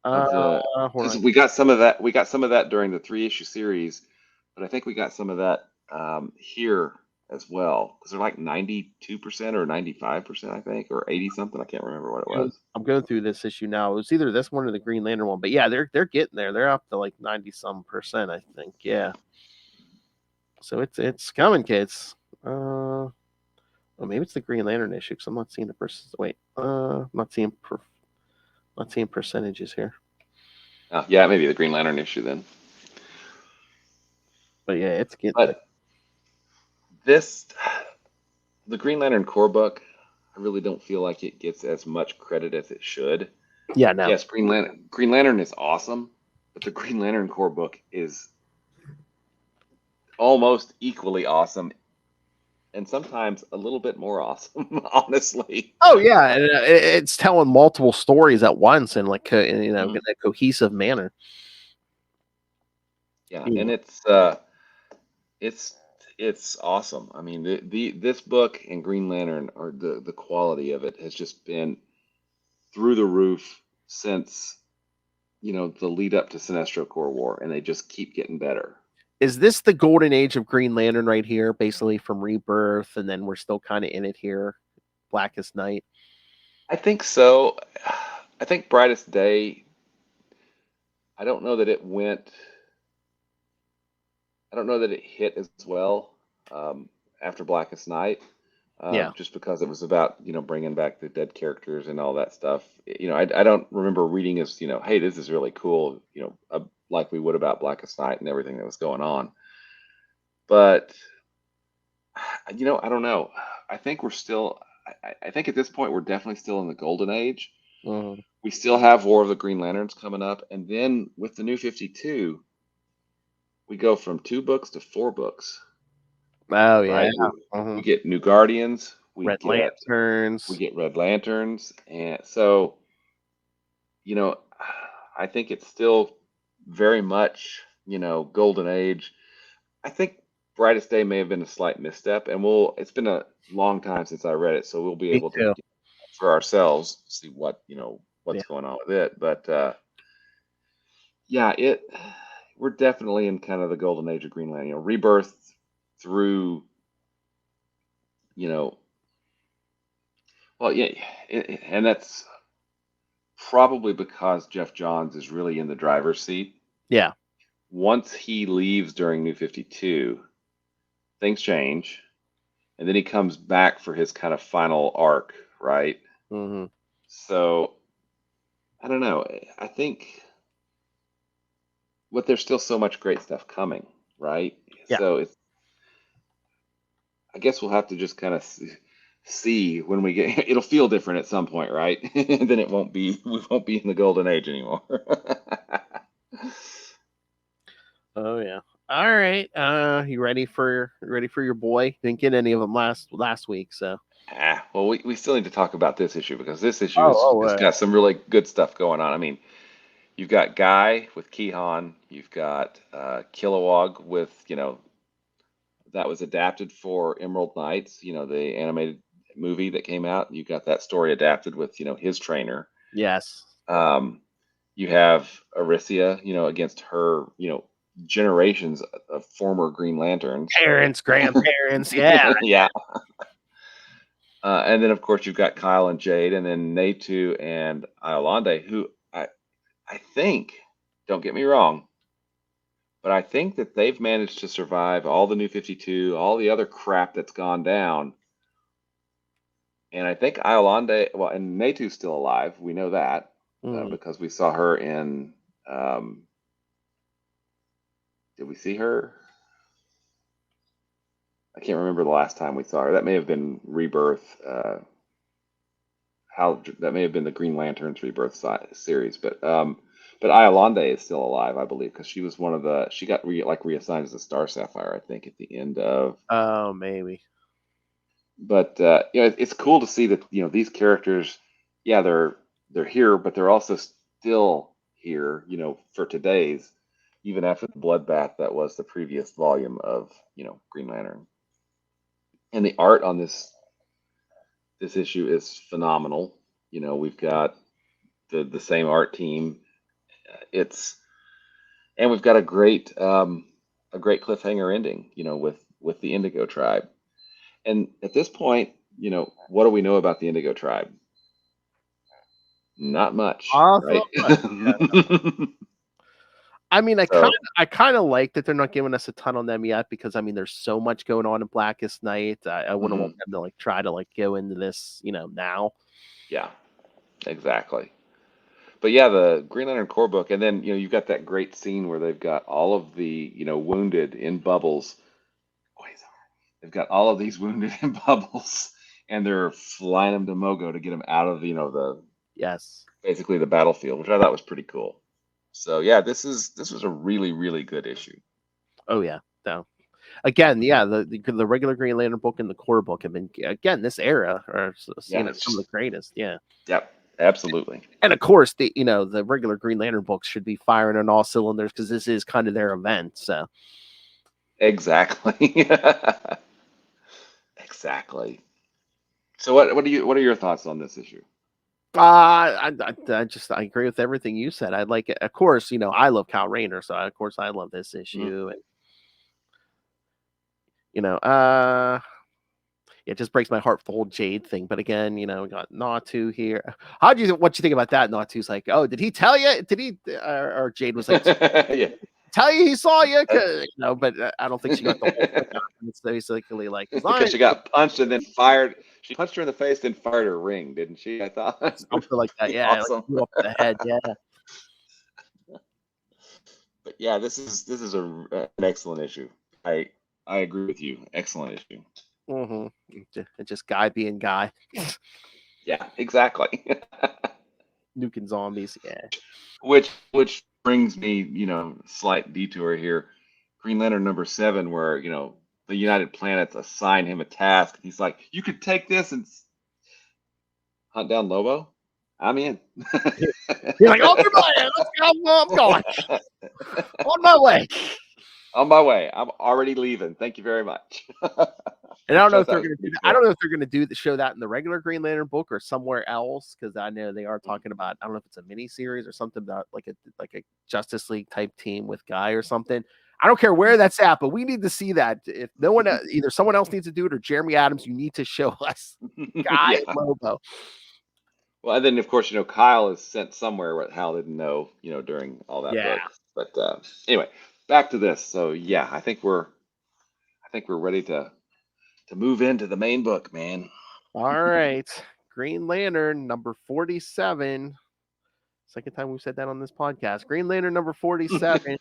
Hold Because on. we got some of that. We got some of that during the 3-issue series, but I think we got some of that here as well. Because they're like 92% or 95%, I think, or 80 something. I can't remember what it was. I'm going through this issue now. It was either this one or the Green Lantern one, but yeah, they're getting there. They're up to like 90-some%, I think. Yeah. So it's coming, kids. Well, maybe it's the Green Lantern issue because I'm not seeing the person. Wait, I'm not seeing percentages here. Oh, yeah, maybe the Green Lantern issue then. But yeah, it's getting. But the Green Lantern core book, I really don't feel like it gets as much credit as it should. Yeah, no. Yes, Green Lantern is awesome, but the Green Lantern core book is almost equally awesome, and sometimes a little bit more awesome, honestly. Oh yeah, and it's telling multiple stories at once in like in a cohesive manner. Yeah, and it's awesome. I mean, this book and Green Lantern are the quality of it has just been through the roof since the lead up to Sinestro Corps War, and they just keep getting better. Is this the golden age of Green Lantern right here, basically from Rebirth, and then we're still kind of in it here, Blackest Night? I think so. I think Brightest Day. I don't know that it hit as well after Blackest Night. Yeah. Just because it was about bringing back the dead characters and all that stuff. I don't remember reading as hey, this is really cool. Like we would about Blackest Night and everything that was going on. But I don't know. I think we're still. I think at this point we're definitely still in the golden age. Mm-hmm. We still have War of the Green Lanterns coming up, and then with the New 52, we go from 2 books to 4 books. Oh yeah. Right? We get New Guardians. We Red Lanterns. We get Red Lanterns, and so I think it's still very much golden age. I think Brightest Day may have been a slight misstep, and it's been a long time since I read it, so we'll be able to for ourselves see what's going on with it. But we're definitely in kind of the golden age of Green Lantern. Rebirth through and that's probably because Jeff Johns is really in the driver's seat. Yeah. Once he leaves during New 52, things change, and then he comes back for his kind of final arc, right? Mm-hmm. So I don't know. I think there's still so much great stuff coming, right? Yeah. So I guess we'll have to just kind of see when we get. It'll feel different at some point, right? Then we won't be in the golden age anymore. Oh yeah. All right. You ready for your boy? Didn't get any of them last week, so. Well, we still need to talk about this issue because this issue has got some really good stuff going on. I mean, you've got Guy with Kihon. You've got Kilowog with that was adapted for Emerald Knights. The animated movie that came out. You got that story adapted with his trainer. Yes. You have Aricia, against her, generations of former Green Lanterns. Parents, grandparents, yeah. Yeah. And then, of course, you've got Kyle and Jade, and then Natu and Iolande, who I think, don't get me wrong, but I think that they've managed to survive all the New 52, all the other crap that's gone down. And I think Iolande, well, and Natu's still alive. We know that because we saw her in. Did we see her? I can't remember the last time we saw her. That may have been Rebirth. That may have been the Green Lanterns Rebirth series, but Iolande is still alive, I believe, because she was one of the. She got reassigned as a Star Sapphire, I think, at the end of. Oh, maybe. But it's cool to see that these characters, yeah, they're here, but they're also still here, for today's, even after the bloodbath that was the previous volume of Green Lantern. And the art on this issue is phenomenal. We've got the same art team. And we've got a great cliffhanger ending, with the Indigo Tribe. And at this point, what do we know about the Indigo Tribe? Not much, right? I mean, I kind of like that they're not giving us a ton on them yet because there's so much going on in Blackest Night. I wouldn't want them to try to go into this, now. Yeah, exactly. But yeah, the Green Lantern core book, and then you've got that great scene where they've got all of the wounded in bubbles. They've got all of these wounded in bubbles, and they're flying them to Mogo to get them out of basically the battlefield, which I thought was pretty cool. So yeah, this was a really, really good issue. Oh yeah, no. Again, yeah, the regular Green Lantern book and the core book have been this era are some of the greatest. Yeah. Yep. Absolutely. And of course, the regular Green Lantern books should be firing on all cylinders because this is kind of their event. So. Exactly. Exactly. So what are your thoughts on this issue? I agree with everything you said. I like it. Of course, I love Kyle Rayner, so of course I love this issue. And it just breaks my heart for the whole Jade thing. But again, we got Natu here. What you think about that? Natu's like, oh, did he tell you? Did he? Or Jade was like, yeah. Tell you he saw you, but I don't think she got the whole thing. It's basically like because she got punched and then fired. She punched her in the face, then fired her ring, didn't she? I thought something like that. Yeah, awesome. Blew up the head. Yeah. But yeah, this is an excellent issue. I agree with you. Excellent issue. Just Guy being Guy. Yeah, exactly. Nuking zombies. Yeah. Which brings me, slight detour here. Green Lantern number 7, where the United Planets assign him a task. He's like, you could take this and hunt down Lobo. I'm in. You're like, oh, goodbye. Let's go. I'm going. On my way. On my way. I'm already leaving. Thank you very much. And I don't know if they're going to do. I don't know if they're going to show that in the regular Green Lantern book or somewhere else, because I know they are talking about. I don't know if it's a mini series or something about like a Justice League type team with Guy or something. I don't care where that's at, but we need to see that. If no one, either someone else needs to do it or Jeremy Adams, you need to show us Guy and Lobo. Well, and then of course Kyle is sent somewhere what Hal didn't know during all that book. But anyway, back to this. So yeah, I think we're ready to move into the main book, man. All right. Green Lantern number 47. Second time we've said that on this podcast. Green Lantern number 47.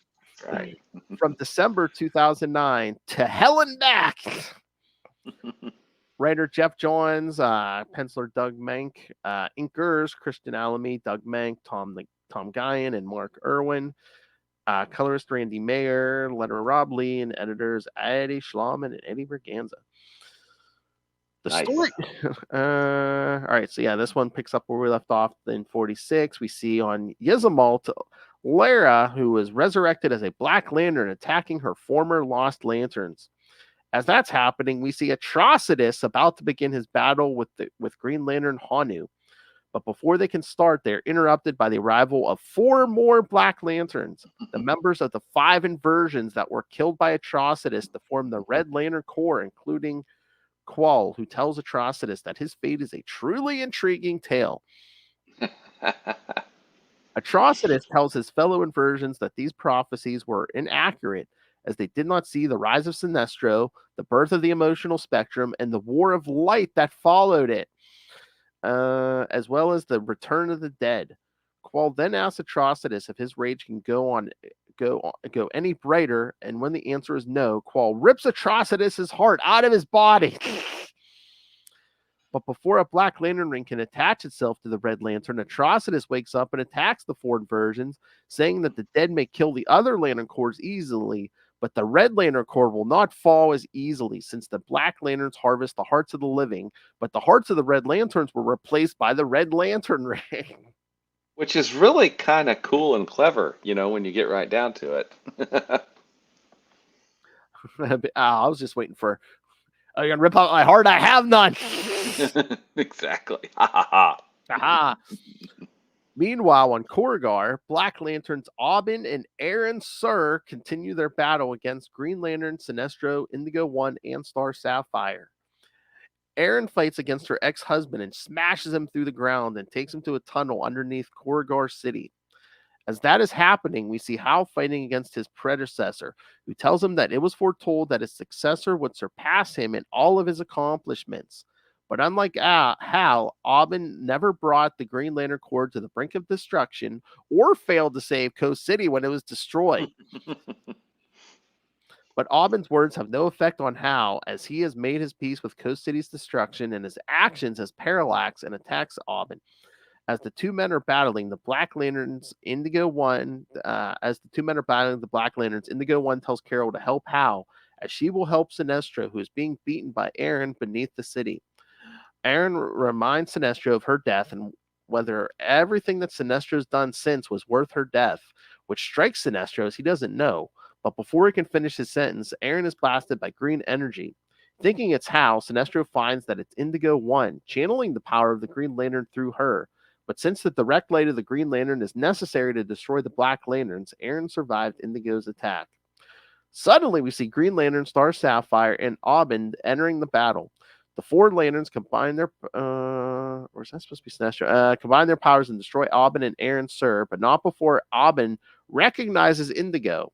Right. From December 2009 to hell and back. Writer Jeff Johns, penciler Doug Mank, inkers Christian Alamy, Doug Mank, Tom Guyan, and Mark Irwin. Colorist Randy Mayer, letterer Rob Lee, and editors Eddie Schlauman and Eddie Berganza. The story. All right, so yeah, this one picks up where we left off in 46. We see on Yzamalt, Lara, who was resurrected as a Black Lantern, attacking her former Lost Lanterns. As that's happening, we see Atrocitus about to begin his battle with Green Lantern Hanu. But before they can start, they're interrupted by the arrival of 4 more Black Lanterns, the members of the 5 inversions that were killed by Atrocitus to form the Red Lantern Corps, including Qual, who tells Atrocitus that his fate is a truly intriguing tale. Atrocitus tells his fellow inversions that these prophecies were inaccurate, as they did not see the rise of Sinestro, the birth of the emotional spectrum, and the war of light that followed it, as well as the return of the dead. Qual then asks Atrocitus if his rage can go any brighter, and when the answer is no, Qual rips Atrocitus' heart out of his body. But before a Black Lantern ring can attach itself to the Red Lantern, Atrocitus wakes up and attacks the 4 inversions, saying that the dead may kill the other Lantern Corps easily, but the Red Lantern Corps will not fall as easily, since the Black Lanterns harvest the hearts of the living, but the hearts of the Red Lanterns were replaced by the Red Lantern ring. Which is really kind of cool and clever, when you get right down to it. I was just waiting for, are you going to rip out my heart? I have none. Exactly. Ha ha ha. Aha. Meanwhile, on Korgar, Black Lanterns Abin and Aaron Sur continue their battle against Green Lantern, Sinestro, Indigo One, and Star Sapphire. Aaron fights against her ex-husband and smashes him through the ground and takes him to a tunnel underneath Korgar City. As that is happening, we see Hal fighting against his predecessor, who tells him that it was foretold that his successor would surpass him in all of his accomplishments. But unlike Hal, Abin never brought the Green Lantern Corps to the brink of destruction or failed to save Coast City when it was destroyed. But Abin's words have no effect on Hal, as he has made his peace with Coast City's destruction, and his actions as Parallax and attacks Abin. As the 2 men are battling, the Black Lanterns, Indigo One tells Carol to help Hal, as she will help Sinestro, who is being beaten by Aaron beneath the city. Aaron reminds Sinestro of her death and whether everything that Sinestro's done since was worth her death, which strikes Sinestro as he doesn't know. But before he can finish his sentence, Aaron is blasted by green energy. Thinking it's Hal, Sinestro finds that it's Indigo One, channeling the power of the Green Lantern through her. But since the direct light of the Green Lantern is necessary to destroy the Black Lanterns, Aaron survived Indigo's attack. Suddenly, we see Green Lantern, Star Sapphire, and Abin entering the battle. The 4 lanterns combine their or is that supposed to be Sinestro? Combine their powers and destroy Abin and Aaron Sur, but not before Abin recognizes Indigo.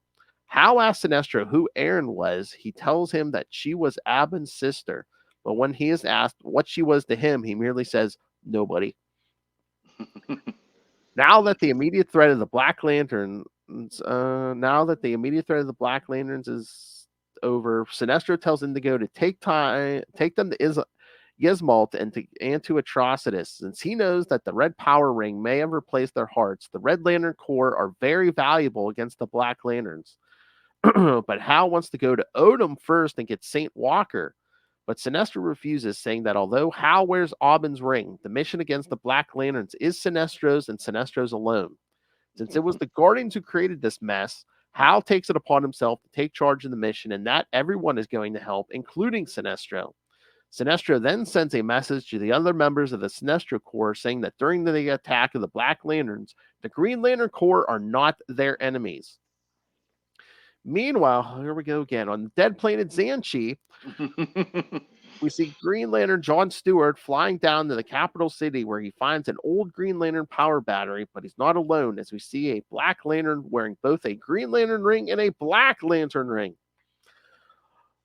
Hal asks Sinestro who Aaron was. He tells him that she was Abin's sister, but when he is asked what she was to him, he merely says, "Nobody." Now that the immediate threat of the Black Lanterns is over, Sinestro tells Indigo to take them to Gizmalt and to Atrocitus. Since he knows that the Red Power Ring may have replaced their hearts, the Red Lantern Corps are very valuable against the Black Lanterns. But Hal wants to go to Odom first and get Saint Walker. But Sinestro refuses, saying that although Hal wears Abin's ring, the mission against the Black Lanterns is Sinestro's and Sinestro's alone. Since it was the Guardians who created this mess, Hal takes it upon himself to take charge of the mission, and that everyone is going to help, including Sinestro. Sinestro then sends a message to the other members of the Sinestro Corps, saying that during the attack of the Black Lanterns, the Green Lantern Corps are not their enemies. Meanwhile, here we go again. On the dead planet Xanchi, we see Green Lantern John Stewart flying down to the capital city, where he finds an old Green Lantern power battery, but he's not alone, as we see a Black Lantern wearing both a Green Lantern ring and a Black Lantern ring.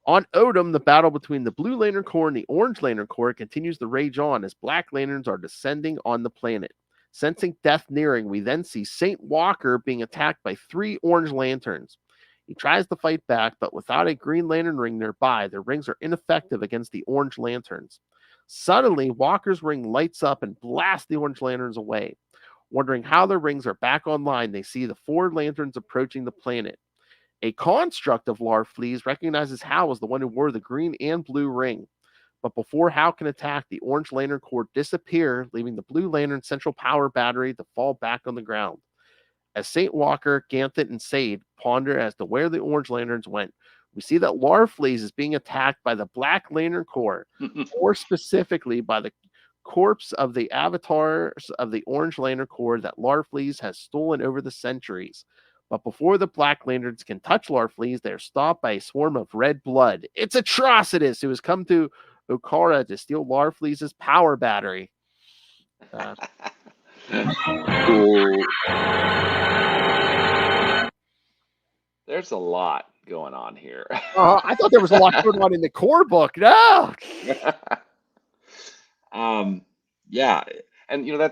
On Odom, the battle between the Blue Lantern Corps and the Orange Lantern Corps continues to rage on as Black Lanterns are descending on the planet. Sensing death nearing, we then see Saint Walker being attacked by 3 Orange Lanterns. He tries to fight back, but without a Green Lantern ring nearby, their rings are ineffective against the Orange Lanterns. Suddenly, Walker's ring lights up and blasts the Orange Lanterns away. Wondering how their rings are back online, they see the 4 lanterns approaching the planet. A construct of Larfleeze recognizes Hal as the one who wore the green and blue ring. But before Hal can attack, the Orange Lantern Corps disappear, leaving the Blue Lantern central power battery to fall back on the ground. As Saint Walker, Ganthet, and Sade ponder as to where the Orange Lanterns went, We see that Larfleeze is being attacked by the Black Lantern Corps, more specifically by the corpse of the avatars of the Orange Lantern Corps that Larfleeze has stolen over the centuries. But before the Black Lanterns can touch Larfleeze, they are stopped by a swarm of red blood. It's Atrocitus, who has come to Okara to steal Larfleeze's power battery. Cool. There's a lot going on here. I thought there was a lot going on in the core book. No. Yeah, and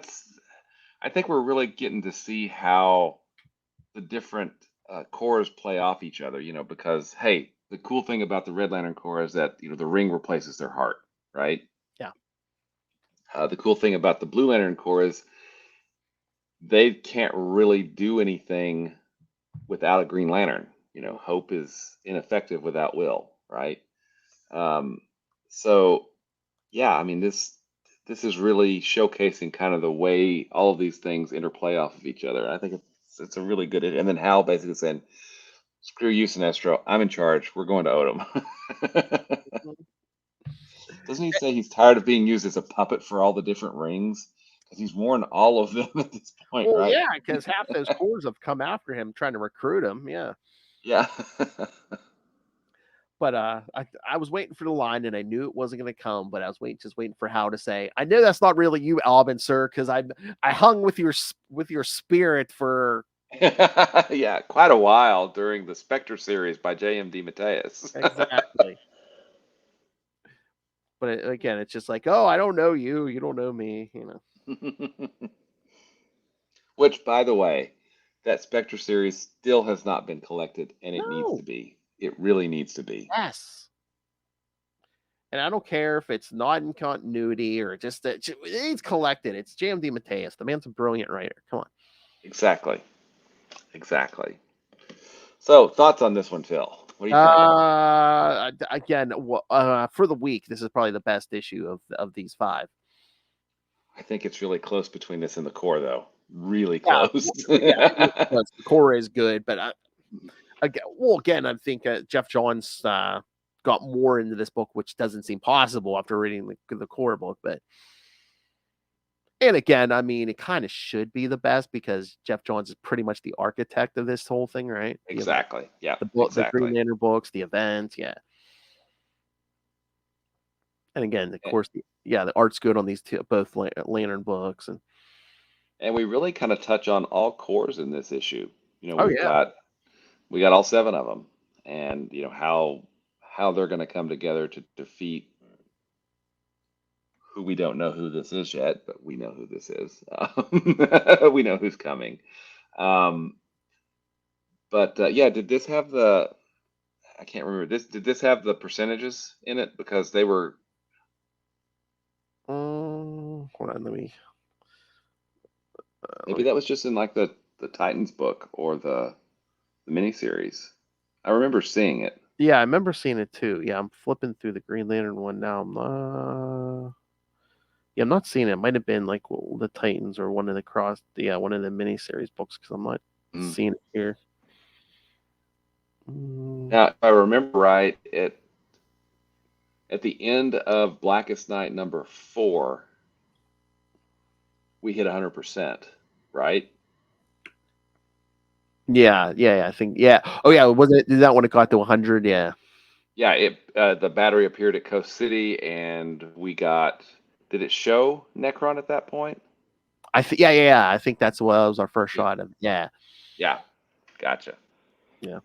I think we're really getting to see how the different cores play off each other. Because hey, the cool thing about the Red Lantern Corps is that the ring replaces their heart, right? Yeah. The cool thing about the Blue Lantern Corps is they can't really do anything without a Green Lantern. Hope is ineffective without will, right? So yeah, I mean this is really showcasing kind of the way all of these things interplay off of each other. I think it's a really good. And then Hal basically saying, "Screw you, Sinestro. I'm in charge. We're going to Odom." Doesn't he say he's tired of being used as a puppet for all the different rings? Because he's worn all of them at this point, Well, right? yeah, because half those cores have come after him trying to recruit him. Yeah. Yeah. But I was waiting for the line, and I knew it wasn't going to come. But I was just waiting for Hal to say, "I know that's not really you, Abin, sir, because I hung with your spirit for." Yeah, quite a while during the Spectre series by J.M.D. Mateus. Exactly. But again, it's just like, oh, I don't know you. You don't know me. Which, by the way, that Spectre series still has not been collected, and it needs No. to be. It really needs to be. Yes. And I don't care if it's not in continuity or just that it's collected. It's JMD Mateus. The man's a brilliant writer. Come on. Exactly. So, thoughts on this one, Phil? What do you think? Again, for the week, this is probably the best issue of these 5. I think it's really close between this and the core, though. Really Yeah, close. the core is good, but again, I think Jeff Johns got more into this book, which doesn't seem possible after reading the core book. And again, I mean, it kind of should be the best because Jeff Johns is pretty much the architect of this whole thing, right? Exactly. Yeah. The Green Lantern books, the event, yeah. And again, of course, the art's good on these both Lantern books, and we really kind of touch on all cores in this issue. We got all 7 of them, and how they're going to come together to defeat who we don't know who this is yet, but we know who this is. We know who's coming. But yeah, did this have the? I can't remember this. Did this have the percentages in it? Because they were. Hold on, let me. Maybe that was just in like the Titans book or the miniseries. I remember seeing it. Yeah, I remember seeing it too. Yeah, I'm flipping through the Green Lantern one now. I'm not seeing it. It might have been like the Titans or one of the one of the miniseries books because I'm not seeing it here. Now, if I remember right, at the end of Blackest Night number 4, we hit 100%, right? Yeah, I think, yeah. Oh, yeah, was it that when it got to 100? Yeah. Yeah, the battery appeared at Coast City, and we got. Did it show Necron at that point? I think that's what was our first shot of. Yeah. Yeah, gotcha. Yeah.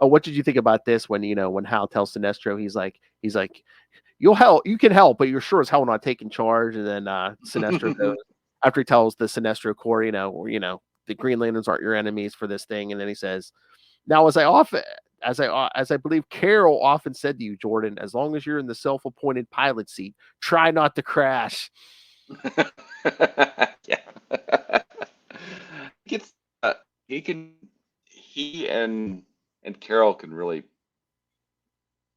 Oh, what did you think about this when Hal tells Sinestro he's like you can help, but you're sure as hell not taking charge, and then Sinestro goes after he tells the Sinestro Corps, the Green Lanterns aren't your enemies for this thing, and then he says, "Now, as I believe Carol often said to you, Jordan, as long as you're in the self-appointed pilot seat, try not to crash." Yeah. He and Carol can really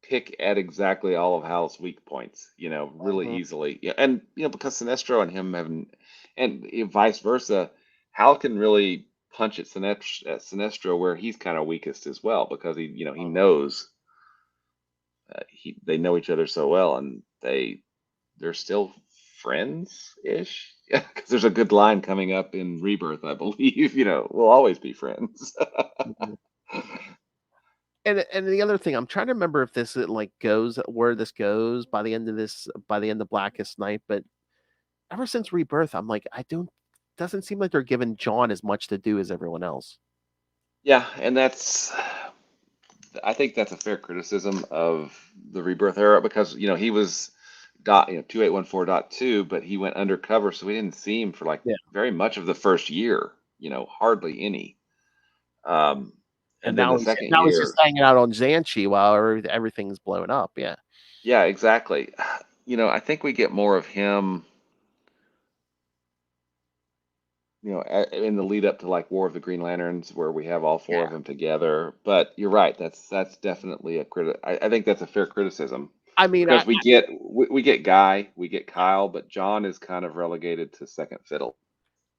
pick at exactly all of Hal's weak points, really easily. Yeah, and because Sinestro and him haven't, and vice versa, Hal can really punch at Sinestro where he's kind of weakest as well, because he knows they know each other so well, and they're still friends-ish. Yeah, because there's a good line coming up in Rebirth, I believe. We'll always be friends. And the other thing, I'm trying to remember if this goes where this goes by the end of Blackest Night, but ever since Rebirth, I'm like, doesn't seem like they're giving John as much to do as everyone else. Yeah, and I think that's a fair criticism of the Rebirth era, because he was 2814.2, but he went undercover, so we didn't see him for very much of the first year. Hardly any. And then now the he's second now he's year, just hanging out on Xanchi while everything's blowing up. Yeah. yeah, exactly. I think we get more of him, in the lead up to like War of the Green Lanterns, where we have all four of them together. But you're right. That's definitely I think that's a fair criticism. I mean, Because we get Guy, we get Kyle, but John is kind of relegated to second fiddle.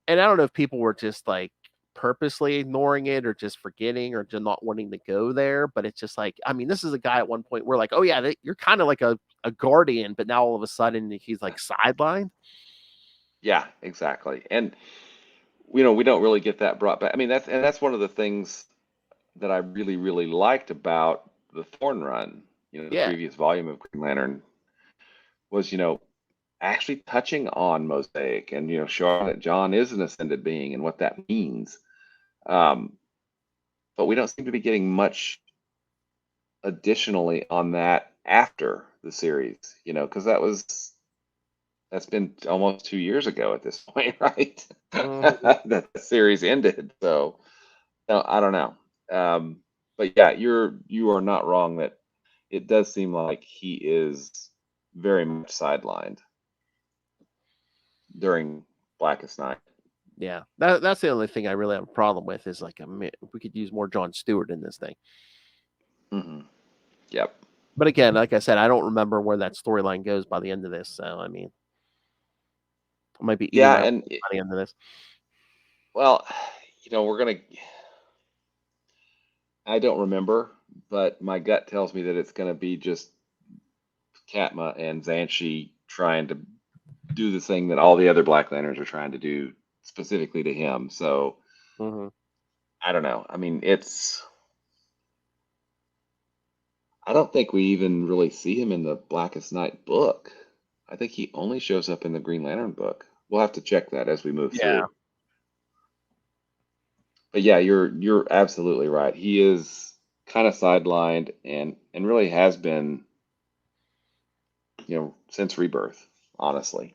and I don't know if people were just like purposely ignoring it or just forgetting or just not wanting to go there, but it's just like, I mean, this is a guy at one point we're like, oh yeah, you're kind of like a guardian, but now all of a sudden he's like sidelined. Yeah, exactly. And we don't really get that brought back. I mean, that's one of the things that I really, really liked about the Thorn run, the Yeah. previous volume of Green Lantern, was, actually touching on Mosaic and, showing that John is an ascended being and what that means. But we don't seem to be getting much additionally on that after the series, because that's been almost 2 years ago at this point, right? That the series ended. So no, I don't know. But yeah, you are not wrong that it does seem like he is very much sidelined during Blackest Night. Yeah, that's the only thing I really have a problem with is like, we could use more John Stewart in this thing. Mm-hmm. Yep. But again, like I said, I don't remember where that storyline goes by the end of this. So I mean, I might be eating by the end of this. Well, I don't remember, but my gut tells me that it's going to be just Katma and Xanshi trying to do the thing that all the other Black Lanterns are trying to do specifically to him. So I don't know. I mean, I don't think we even really see him in the Blackest Night book. I think he only shows up in the Green Lantern book. We'll have to check that as we move through. But yeah, you're absolutely right. He is kind of sidelined and really has been, since Rebirth, honestly.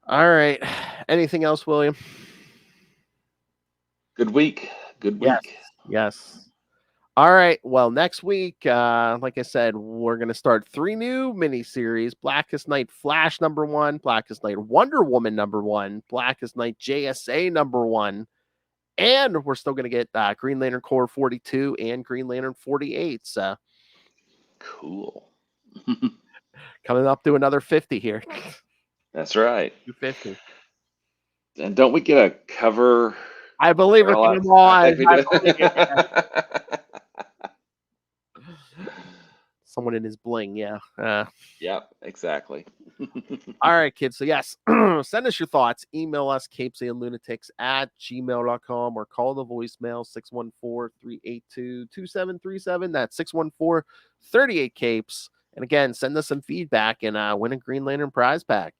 All right. Anything else, William? Good week. Good week. Yes. All right. Well, next week, like I said, we're going to start 3 new miniseries: Blackest Night Flash #1, Blackest Night Wonder Woman #1, Blackest Night JSA #1, and we're still going to get Green Lantern Corps 42 and Green Lantern 48. So cool. Coming up to another 50 here. That's right. 250. And don't we get a cover? I believe it. Someone in his bling, yeah. Yep, exactly. All right, kids. So yes, send us your thoughts. Email us capesandlunatics@gmail.com or call the voicemail 614-382-2737. That's 614-38-CAPES. And again, send us some feedback and win a Green Lantern prize pack.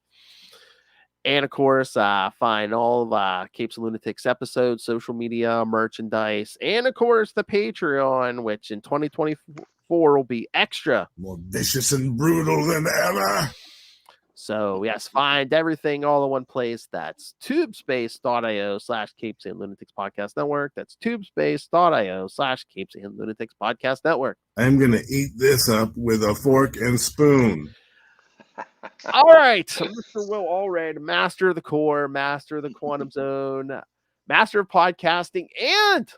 And of course, find all of Capes and Lunatics episodes, social media, merchandise, and of course the Patreon, which in 2024 will be extra more vicious and brutal than ever. So yes, find everything all in one place. That's tubespace.io/Capes and Lunatics Podcast Network. That's tubespace.io/Capes and Lunatics Podcast Network. I'm gonna eat this up with a fork and spoon. All right, Mr. Will Allred, master of the core, master of the quantum zone, master of podcasting, and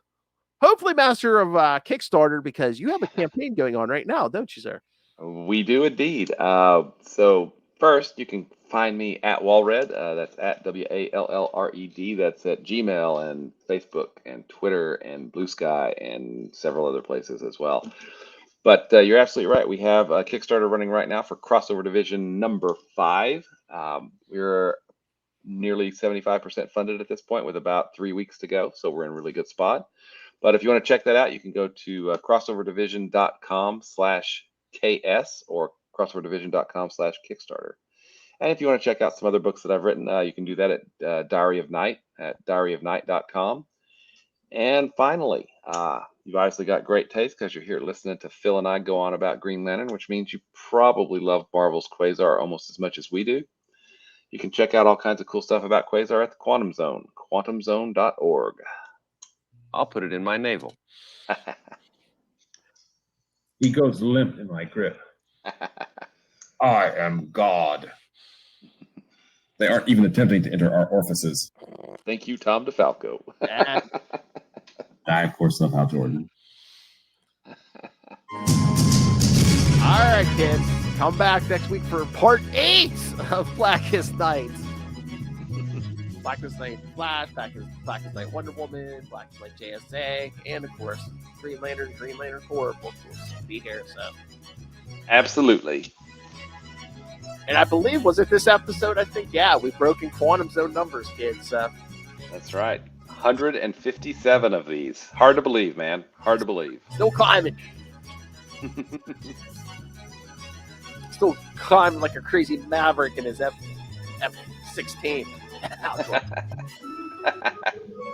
hopefully master of Kickstarter, because you have a campaign going on right now, don't you, sir? We do indeed. So First, you can find me at Walred. That's at WALLRED. That's at Gmail and Facebook and Twitter and Blue Sky and several other places as well. But you're absolutely right. We have a Kickstarter running right now for Crossover Division number 5. We're nearly 75% funded at this point with about 3 weeks to go. So we're in a really good spot. But if you want to check that out, you can go to crossoverdivision.com/KS or crossoverdivision.com/Kickstarter. And if you want to check out some other books that I've written, you can do that at Diary of Night at diaryofnight.com. And finally, you've obviously got great taste because you're here listening to Phil and I go on about Green Lantern, which means you probably love Marvel's Quasar almost as much as we do. You can check out all kinds of cool stuff about Quasar at the Quantum Zone, quantumzone.org. I'll put it in my navel. He goes limp in my grip. I am God. They aren't even attempting to enter our orifices. Thank you, Tom DeFalco. I, of course, love Hal Jordan. All right, kids. Come back next week for part 8 of Blackest Night. Blackest Night Flash, Blackest Night Wonder Woman, Blackest Night JSA, and of course, Green Lantern 4 book will be here. So, Absolutely. and I believe, was it this episode? I think, yeah, we've broken Quantum Zone numbers, kids. That's right. 157 of these. Hard to believe, man. Hard to believe. Still climbing. Still climbing like a crazy maverick in his F-16.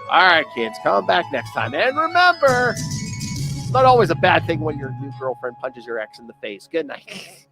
All right, kids, come back next time. And remember, it's not always a bad thing when your new girlfriend punches your ex in the face. Good night.